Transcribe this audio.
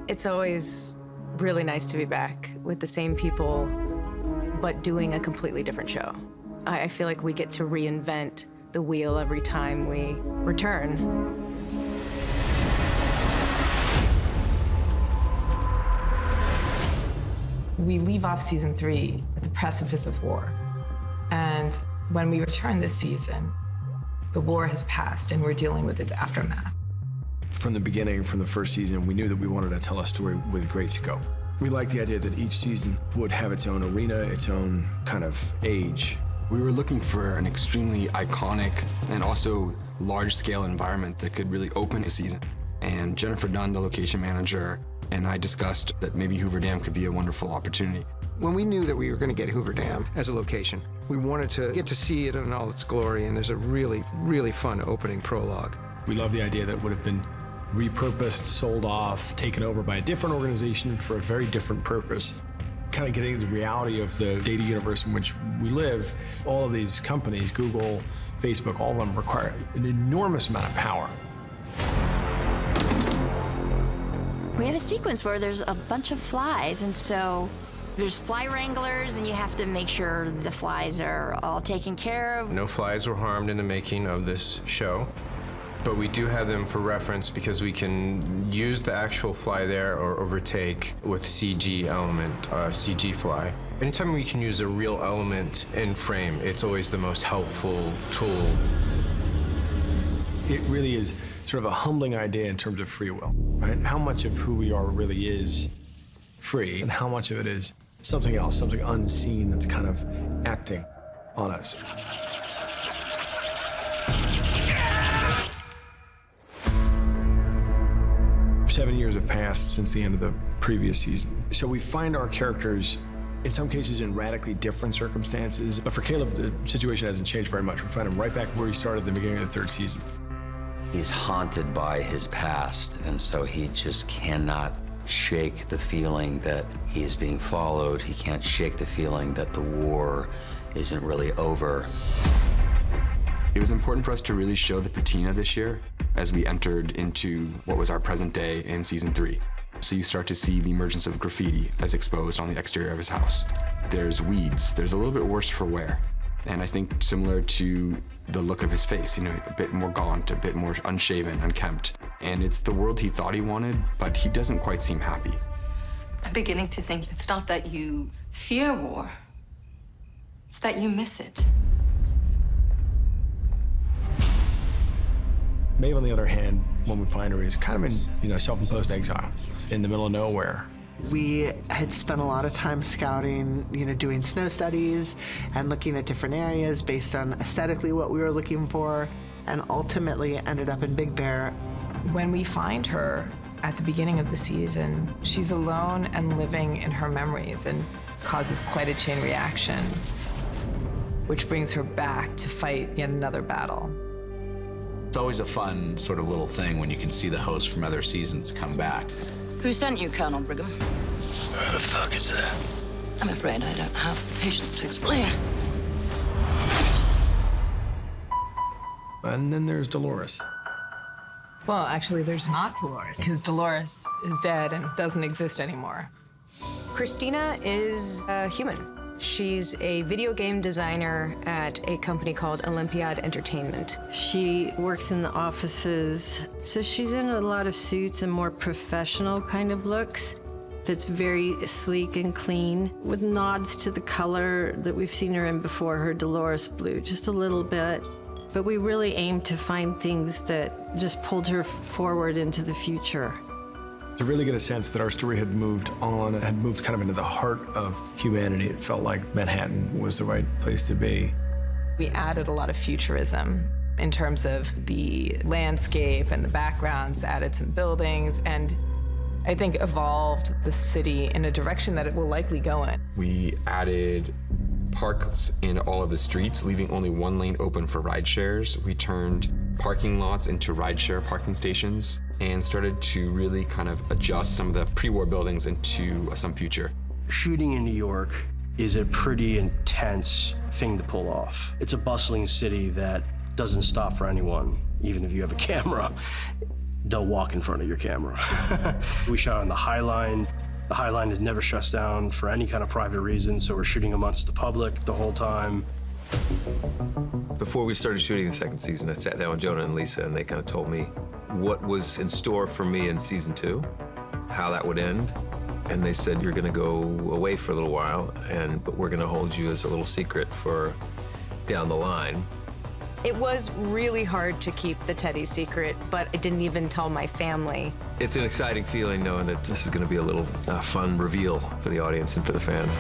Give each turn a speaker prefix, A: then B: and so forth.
A: It's always really nice to be back with the same people, but doing a completely different show. I feel like we get to reinvent the wheel every time we return. We leave off season 3 at the precipice of war. And when we return this season, the war has passed and we're dealing with its aftermath.
B: From the beginning, from the first season, we knew that we wanted to tell a story with great scope. We liked the idea that each season would have its own arena, its own kind of age.
C: We were looking for an extremely iconic and also large-scale environment that could really open a season. And Jennifer Dunn, the location manager, and I discussed that maybe Hoover Dam could be a wonderful opportunity.
D: When we knew that we were going to get Hoover Dam as a location, we wanted to get to see it in all its glory, and there's a really, really fun opening prologue.
B: We love the idea that it would have been repurposed, sold off, taken over by a different organization for a very different purpose. Kind of getting the reality of the data universe in which we live. All of these companies, Google, Facebook, all of them require an enormous amount of power.
E: We had a sequence where there's a bunch of flies, and so there's fly wranglers, and you have to make sure the flies are all taken care of.
F: No flies were harmed in the making of this show, but we do have them for reference because we can use the actual fly there or overtake with CG element, CG fly. Anytime we can use a real element in frame, it's always the most helpful tool.
B: It really is sort of a humbling idea in terms of free will, right? How much of who we are really is free, and how much of it is something else, something unseen that's kind of acting on us. Seven years have passed since the end of the previous season. So we find our characters, in some cases, in radically different circumstances. But for Caleb, the situation hasn't changed very much. We find him right back where he started at the beginning of the third season.
G: He's haunted by his past, and so he just cannot shake the feeling that he's being followed. He can't shake the feeling that the war isn't really over.
C: It was important for us to really show the patina this year as we entered into what was our present day in season 3. So you start to see the emergence of graffiti as exposed on the exterior of his house. There's weeds, there's a little bit worse for wear. And I think similar to the look of his face, you know, a bit more gaunt, a bit more unshaven, unkempt. And it's the world he thought he wanted, but he doesn't quite seem happy.
H: I'm beginning to think it's not that you fear war, it's that you miss it.
B: Maeve, on the other hand, when we find her, is kind of in, self-imposed exile in the middle of nowhere.
I: We had spent a lot of time scouting, doing snow studies and looking at different areas based on aesthetically what we were looking for, and ultimately ended up in Big Bear.
A: When we find her at the beginning of the season, she's alone and living in her memories and causes quite a chain reaction, which brings her back to fight yet another battle.
J: It's always a fun sort of little thing when you can see the host from other seasons come back.
H: Who sent you, Colonel Brigham?
G: Who the fuck is that?
H: I'm afraid I don't have patience to explain.
B: And then there's Dolores.
A: Well, actually, there's not Dolores, because Dolores is dead and doesn't exist anymore. Christina is a human. She's a video game designer at a company called Olympiad Entertainment.
E: She works in the offices, so she's in a lot of suits and more professional kind of looks. That's very sleek and clean, with nods to the color that we've seen her in before, her Dolores blue, just a little bit. But we really aimed to find things that just pulled her forward into the future.
B: To really get a sense that our story had moved on, had moved kind of into the heart of humanity. It felt like Manhattan was the right place to be.
A: We added a lot of futurism in terms of the landscape and the backgrounds, added some buildings, and I think evolved the city in a direction that it will likely go in.
C: We added parks in all of the streets, leaving only one lane open for ride shares. We turned parking lots into rideshare parking stations and started to really kind of adjust some of the pre-war buildings into some future.
K: Shooting in New York is a pretty intense thing to pull off. It's a bustling city that doesn't stop for anyone, even if you have a camera. they'll walk in front of your camera. We shot on the High Line. The High Line is never shuts down for any kind of private reason, so we're shooting amongst the public the whole time.
L: Before we started shooting the second season, I sat down with Jonah and Lisa, and they kind of told me what was in store for me in season 2, how that would end. And they said, you're gonna go away for a little while, but we're gonna hold you as a little secret for down the line.
A: It was really hard to keep the Teddy secret, but I didn't even tell my family.
L: It's an exciting feeling knowing that this is gonna be a little fun reveal for the audience and for the fans.